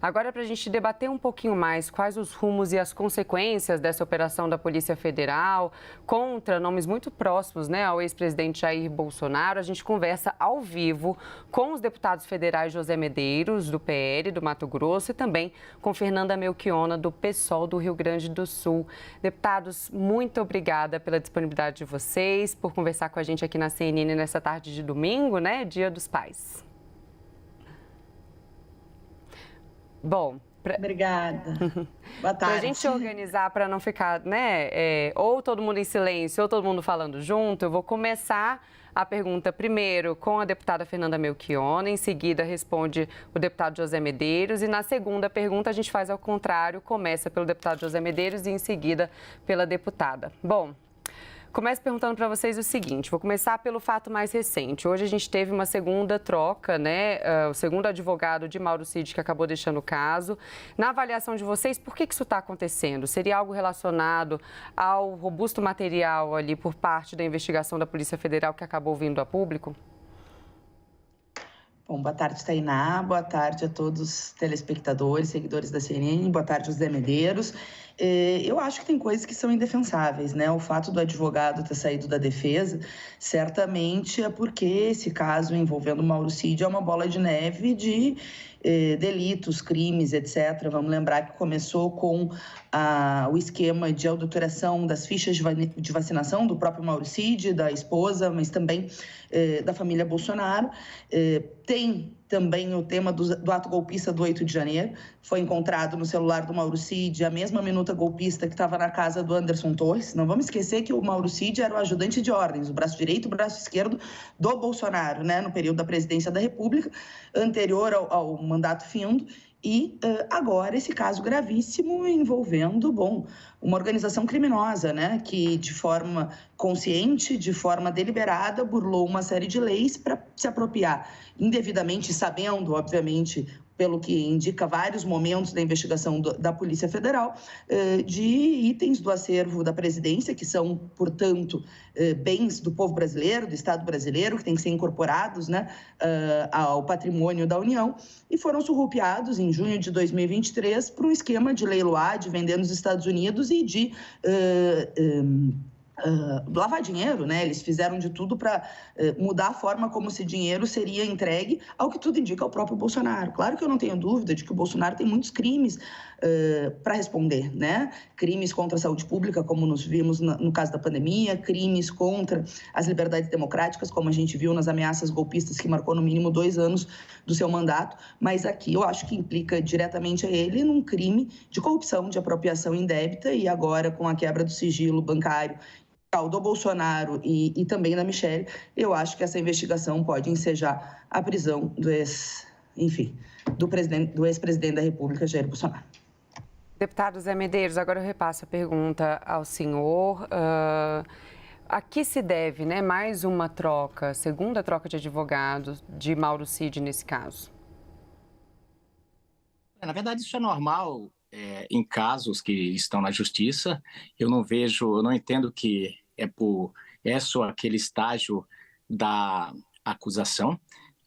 Agora, para a gente debater um pouquinho mais quais os rumos e as consequências dessa operação da Polícia Federal contra nomes muito próximos, né, ao ex-presidente Jair Bolsonaro, a gente conversa ao vivo com os deputados federais José Medeiros, do PL do Mato Grosso, e também com Fernanda Melchiona, do PSOL do Rio Grande do Sul. Deputados, muito obrigada pela disponibilidade de vocês, por conversar com a gente aqui na CNN nessa tarde de domingo, né, Dia dos Pais. Bom, Obrigada. Boa para a tarde. gente organizar, para não ficar, né, ou todo mundo em silêncio ou todo mundo falando junto, eu vou começar a pergunta primeiro com a deputada Fernanda Melchiona, em seguida responde o deputado José Medeiros e na segunda pergunta a gente faz ao contrário, começa pelo deputado José Medeiros e em seguida pela deputada. Bom, começo perguntando para vocês o seguinte, vou começar pelo fato mais recente. Hoje a gente teve uma segunda troca, né? O segundo advogado de Mauro Cid que acabou deixando o caso. Na avaliação de vocês, por que isso está acontecendo? Seria algo relacionado ao robusto material ali por parte da investigação da Polícia Federal que acabou vindo a público? Bom, boa tarde, Tainá. Boa tarde a todos os telespectadores, seguidores da CNN. Boa tarde, José Medeiros. Eu acho que tem coisas que são indefensáveis, né? O fato do advogado ter saído da defesa, certamente é porque esse caso envolvendo o Mauro Cid é uma bola de neve de delitos, crimes, etc. Vamos lembrar que começou com o esquema de adulteração das fichas de vacinação do próprio Mauro Cid, da esposa, mas também da família Bolsonaro. Tem também o tema do ato golpista do 8 de janeiro. Foi encontrado no celular do Mauro Cid a mesma minuta golpista que estava na casa do Anderson Torres. Não vamos esquecer que o Mauro Cid era o ajudante de ordens, o braço direito e o braço esquerdo do Bolsonaro, né, no período da presidência da República, anterior ao mandato findo. E agora esse caso gravíssimo envolvendo, uma organização criminosa, né, que de forma consciente, de forma deliberada, burlou uma série de leis para se apropriar indevidamente, sabendo, obviamente, pelo que indica vários momentos da investigação da Polícia Federal, de itens do acervo da presidência, que são, portanto, bens do povo brasileiro, do Estado brasileiro, que têm que ser incorporados, né, ao patrimônio da União, e foram surrupiados em junho de 2023 por um esquema de leiloar, de vender nos Estados Unidos e de lavar dinheiro, né? Eles fizeram de tudo para mudar a forma como esse dinheiro seria entregue, ao que tudo indica ao próprio Bolsonaro. Claro que eu não tenho dúvida de que o Bolsonaro tem muitos crimes para responder, né? Crimes contra a saúde pública, como nos vimos no caso da pandemia, crimes contra as liberdades democráticas, como a gente viu nas ameaças golpistas que marcou no mínimo 2 anos do seu mandato, mas aqui eu acho que implica diretamente a ele num crime de corrupção, de apropriação indébita, e agora com a quebra do sigilo bancário do Bolsonaro e também da Michelle, eu acho que essa investigação pode ensejar a prisão do ex-presidente da República, Jair Bolsonaro. Deputado Zé Medeiros, agora eu repasso a pergunta ao senhor. A que se deve, né, mais uma troca, segunda troca de advogados de Mauro Cid nesse caso? Na verdade, isso é normal em casos que estão na justiça. Eu não entendo que é só aquele estágio da acusação.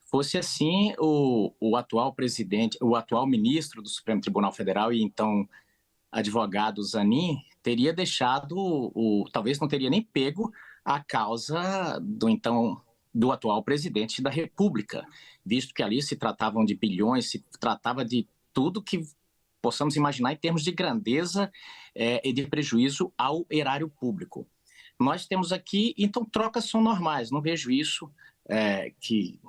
Fosse assim, o atual presidente, o atual ministro do Supremo Tribunal Federal e então advogado Zanin teria deixado, talvez não teria nem pego a causa do atual presidente da República, visto que ali se tratavam de bilhões, se tratava de tudo que possamos imaginar em termos de grandeza e de prejuízo ao erário público. Nós temos aqui, então, trocas são normais, não vejo isso que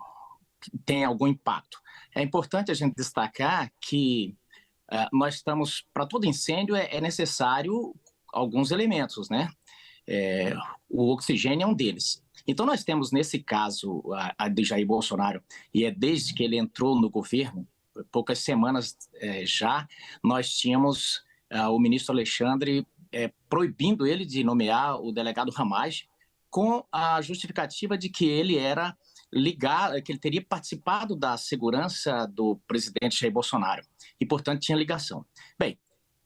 tem algum impacto. É importante a gente destacar que nós estamos, para todo incêndio é necessário alguns elementos, né? O oxigênio é um deles. Então nós temos nesse caso a de Jair Bolsonaro, e é desde que ele entrou no governo, poucas semanas já, nós tínhamos o ministro Alexandre proibindo ele de nomear o delegado Ramagem, com a justificativa de que ele era ligado, que ele teria participado da segurança do presidente Jair Bolsonaro e, portanto, tinha ligação. Bem,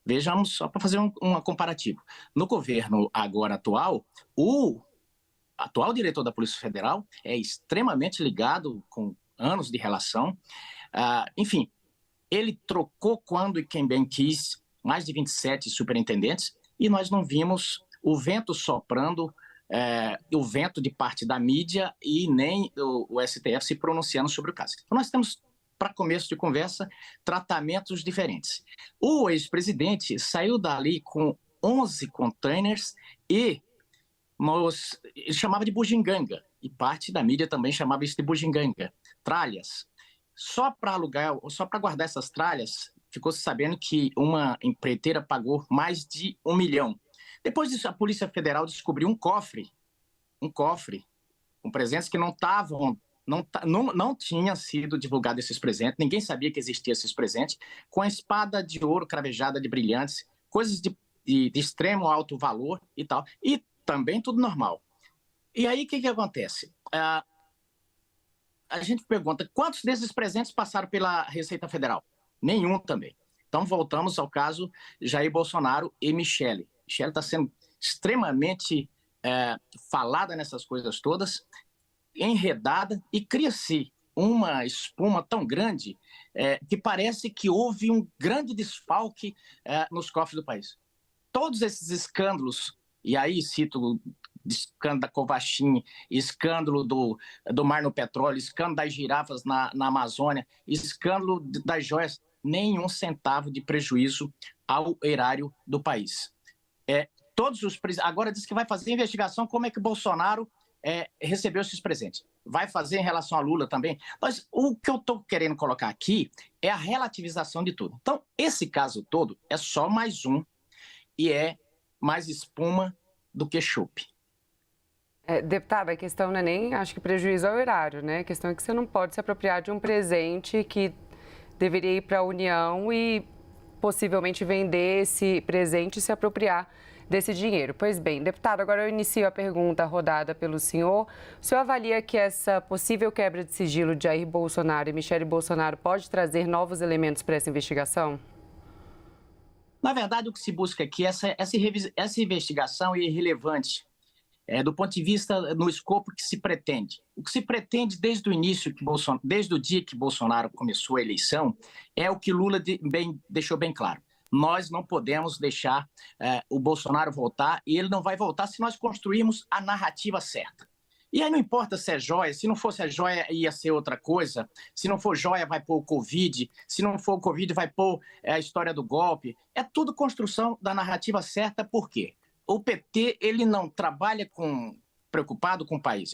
vejamos, só para fazer um comparativo. No governo agora atual, o atual diretor da Polícia Federal é extremamente ligado, com anos de relação. Enfim, Ele trocou quando e quem bem quis mais de 27 superintendentes e nós não vimos o vento soprando, o vento de parte da mídia e nem o STF se pronunciando sobre o caso. Então nós temos, para começo de conversa, tratamentos diferentes. O ex-presidente saiu dali com 11 containers e ele chamava de bugiganga, e parte da mídia também chamava isso de bugiganga, tralhas. Só para alugar, só para guardar essas tralhas, ficou-se sabendo que uma empreiteira pagou mais de 1 milhão. Depois disso, a Polícia Federal descobriu um cofre com presentes que não tinham sido divulgados esses presentes, ninguém sabia que existiam esses presentes, com a espada de ouro cravejada de brilhantes, coisas de extremo alto valor e tal, e também tudo normal. E aí, o que acontece? A gente pergunta, quantos desses presentes passaram pela Receita Federal? Nenhum também. Então, voltamos ao caso Jair Bolsonaro e Michele. Michele está sendo extremamente falada nessas coisas todas, enredada, e cria-se uma espuma tão grande que parece que houve um grande desfalque nos cofres do país. Todos esses escândalos, e aí cito escândalo da Covaxin, escândalo do mar no petróleo, escândalo das girafas na Amazônia, escândalo das joias, nenhum centavo de prejuízo ao erário do país. Agora diz que vai fazer investigação como é que Bolsonaro recebeu esses presentes. Vai fazer em relação a Lula também. Mas o que eu estou querendo colocar aqui é a relativização de tudo. Então, esse caso todo é só mais um e é mais espuma do que chope. Deputada, a questão não é nem, acho que prejuízo ao erário, né? A questão é que você não pode se apropriar de um presente que deveria ir para a União e possivelmente vender esse presente e se apropriar desse dinheiro. Pois bem, deputado, agora eu inicio a pergunta rodada pelo senhor. O senhor avalia que essa possível quebra de sigilo de Jair Bolsonaro e Michele Bolsonaro pode trazer novos elementos para essa investigação? Na verdade, o que se busca aqui, essa investigação é irrelevante do ponto de vista no escopo que se pretende. O que se pretende desde o início, desde o dia que Bolsonaro começou a eleição, é o que Lula deixou bem claro. Nós não podemos deixar o Bolsonaro voltar, e ele não vai voltar se nós construirmos a narrativa certa. E aí não importa se é joia, se não fosse a joia ia ser outra coisa, se não for joia vai pôr o Covid, se não for o Covid vai pôr a história do golpe. É tudo construção da narrativa certa, por quê? O PT ele não trabalha preocupado com o país,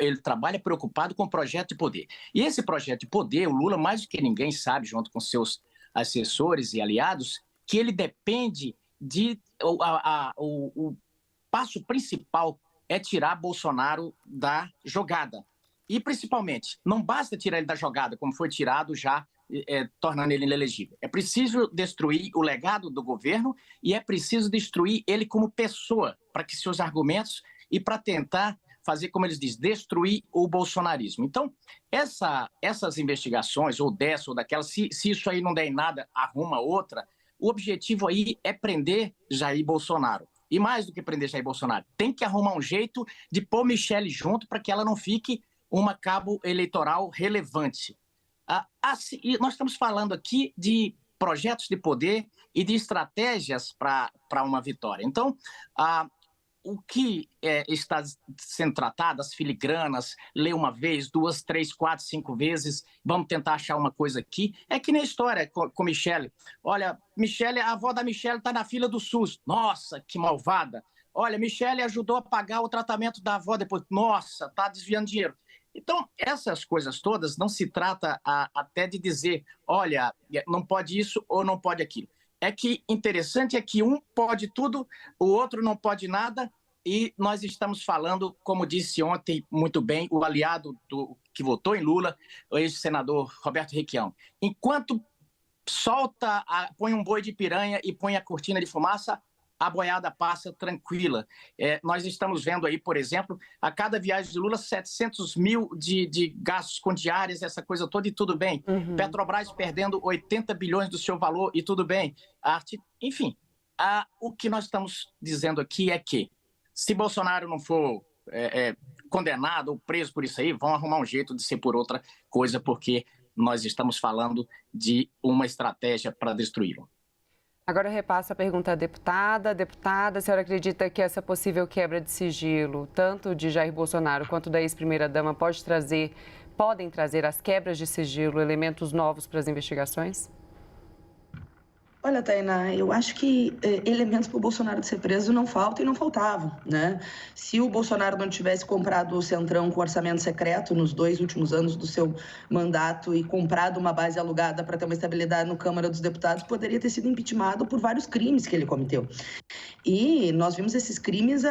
ele trabalha preocupado com o projeto de poder. E esse projeto de poder, o Lula mais do que ninguém sabe, junto com seus assessores e aliados, que ele depende o passo principal é tirar Bolsonaro da jogada. E, principalmente, não basta tirar ele da jogada, como foi tirado já, tornando ele inelegível. É preciso destruir o legado do governo e é preciso destruir ele como pessoa, para que seus argumentos e para tentar fazer, como eles dizem, destruir o bolsonarismo. Então, essas investigações, ou dessa ou daquela, se isso aí não der em nada, arruma outra, o objetivo aí é prender Jair Bolsonaro. E mais do que prender Jair Bolsonaro, tem que arrumar um jeito de pôr Michele junto para que ela não fique uma cabo eleitoral relevante. E nós estamos falando aqui de projetos de poder e de estratégias para uma vitória. Então, o que está sendo tratado, as filigranas, ler uma vez, 2, 3, 4, 5 vezes, vamos tentar achar uma coisa aqui, é que nem a história com Michele. Olha, a avó da Michele está na fila do SUS. Nossa, que malvada. Olha, Michele ajudou a pagar o tratamento da avó depois. Nossa, está desviando dinheiro. Então, essas coisas todas não se trata até de dizer, olha, não pode isso ou não pode aquilo. É que interessante é que um pode tudo, o outro não pode nada, e nós estamos falando, como disse ontem muito bem o aliado que votou em Lula, o ex-senador Roberto Requião. Enquanto põe um boi de piranha e põe a cortina de fumaça, a boiada passa tranquila. Nós estamos vendo aí, por exemplo, a cada viagem de Lula, 700 mil de gastos com diárias, essa coisa toda, e tudo bem. Uhum. Petrobras perdendo 80 bilhões do seu valor, e tudo bem. Enfim, o que nós estamos dizendo aqui é que, se Bolsonaro não for condenado ou preso por isso aí, vão arrumar um jeito de ser por outra coisa, porque nós estamos falando de uma estratégia para destruí-lo. Agora eu repasso a pergunta à deputada. Deputada, a senhora acredita que essa possível quebra de sigilo, tanto de Jair Bolsonaro quanto da ex-primeira-dama, podem trazer as quebras de sigilo, elementos novos para as investigações? Olha, Tainá, eu acho que elementos para o Bolsonaro de ser preso não faltam e não faltavam, né? Se o Bolsonaro não tivesse comprado o Centrão com orçamento secreto nos 2 últimos anos do seu mandato e comprado uma base alugada para ter uma estabilidade no Câmara dos Deputados, poderia ter sido impeachmentado por vários crimes que ele cometeu. E nós vimos esses crimes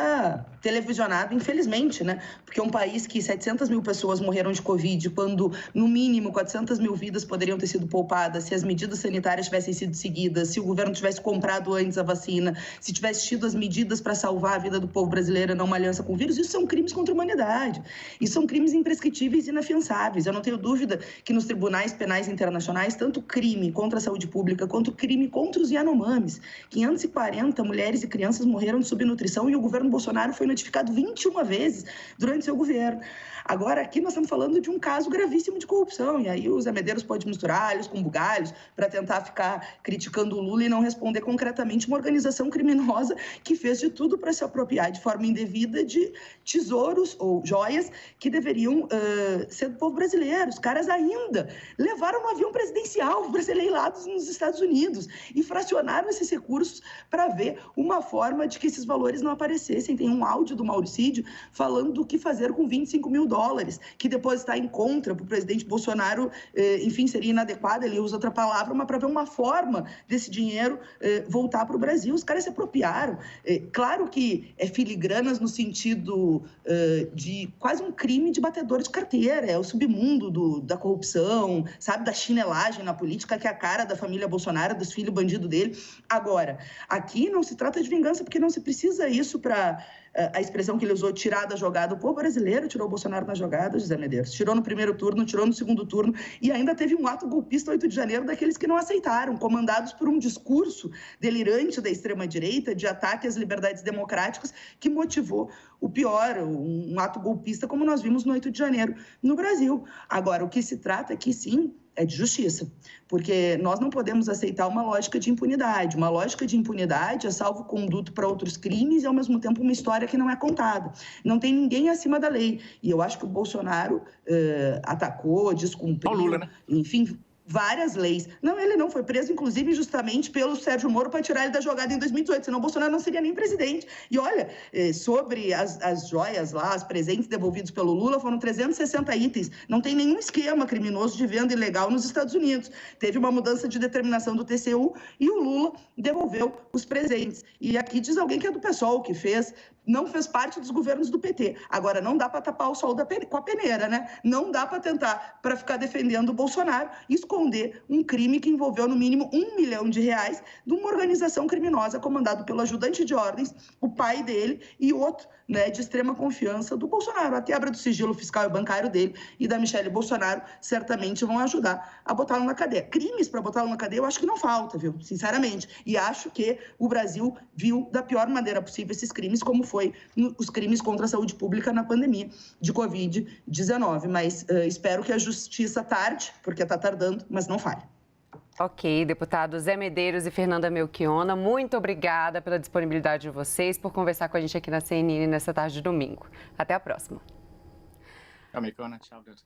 televisionado, infelizmente, né? Porque um país que 700 mil pessoas morreram de Covid, quando, no mínimo, 400 mil vidas poderiam ter sido poupadas se as medidas sanitárias tivessem sido seguidas, se o governo tivesse comprado antes a vacina, se tivesse tido as medidas para salvar a vida do povo brasileiro, não uma aliança com o vírus, isso são crimes contra a humanidade. Isso são crimes imprescritíveis e inafiançáveis. Eu não tenho dúvida que nos tribunais penais internacionais, tanto crime contra a saúde pública quanto crime contra os Yanomamis, 540 mulheres e crianças morreram de subnutrição e o governo Bolsonaro foi notificado 21 vezes durante seu governo. Agora, aqui nós estamos falando de um caso gravíssimo de corrupção, e aí os Zé Medeiros podem misturar alhos com bugalhos para tentar ficar criticando o Lula e não responder concretamente uma organização criminosa que fez de tudo para se apropriar de forma indevida de tesouros ou joias que deveriam ser do povo brasileiro. Os caras ainda levaram um avião presidencial para ser leilados nos Estados Unidos e fracionaram esses recursos para ver uma forma de que esses valores não aparecessem. Tem um áudio do Mauricídio falando do que fazer com 25 mil dólares, que depois está em contra para o presidente Bolsonaro, enfim, seria inadequado, ele usa outra palavra, mas para ver uma forma desse dinheiro voltar para o Brasil. Os caras se apropriaram. Claro que é filigranas no sentido de quase um crime de batedor de carteira, é o submundo da corrupção, sabe, da chinelagem na política, que é a cara da família Bolsonaro, dos filhos bandidos dele. Agora, aqui não se trata de vingança, porque não se precisa isso para... A expressão que ele usou, tirar da jogada. O povo brasileiro tirou o Bolsonaro na jogada, José Medeiros. Tirou no primeiro turno, tirou no segundo turno e ainda teve um ato golpista 8 de janeiro daqueles que não aceitaram, comandados por um discurso delirante da extrema-direita de ataque às liberdades democráticas que motivou o pior, um ato golpista como nós vimos no 8 de janeiro no Brasil. Agora, o que se trata aqui, sim, é de justiça, porque nós não podemos aceitar uma lógica de impunidade. Uma lógica de impunidade é salvo-conduto para outros crimes e, ao mesmo tempo, uma história que não é contada. Não tem ninguém acima da lei. E eu acho que o Bolsonaro atacou, descumpriu, o Lula, né? Enfim... várias leis. Não, ele não foi preso, inclusive, justamente pelo Sérgio Moro para tirar ele da jogada em 2018, senão o Bolsonaro não seria nem presidente. E olha, sobre as joias lá, os presentes devolvidos pelo Lula, foram 360 itens. Não tem nenhum esquema criminoso de venda ilegal nos Estados Unidos. Teve uma mudança de determinação do TCU e o Lula devolveu os presentes. E aqui diz alguém que é do PSOL, que não fez parte dos governos do PT. Agora, não dá para tapar o sol com a peneira, né? Não dá para tentar, para ficar defendendo o Bolsonaro, esconder um crime que envolveu, no mínimo, R$1 milhão de uma organização criminosa comandada pelo ajudante de ordens, o pai dele e outro, né, de extrema confiança do Bolsonaro. A quebra do sigilo fiscal e bancário dele e da Michele Bolsonaro certamente vão ajudar a botá-lo na cadeia. Crimes para botá-lo na cadeia eu acho que não falta, viu? Sinceramente. E acho que o Brasil viu da pior maneira possível esses crimes, como foi os crimes contra a saúde pública na pandemia de Covid-19. Mas espero que a justiça tarde, porque está tardando, mas não falhe. Ok, deputados Zé Medeiros e Fernanda Melchiona, muito obrigada pela disponibilidade de vocês, por conversar com a gente aqui na CNN nessa tarde de domingo. Até a próxima. Tchau, Melchiona. Tchau, Deus.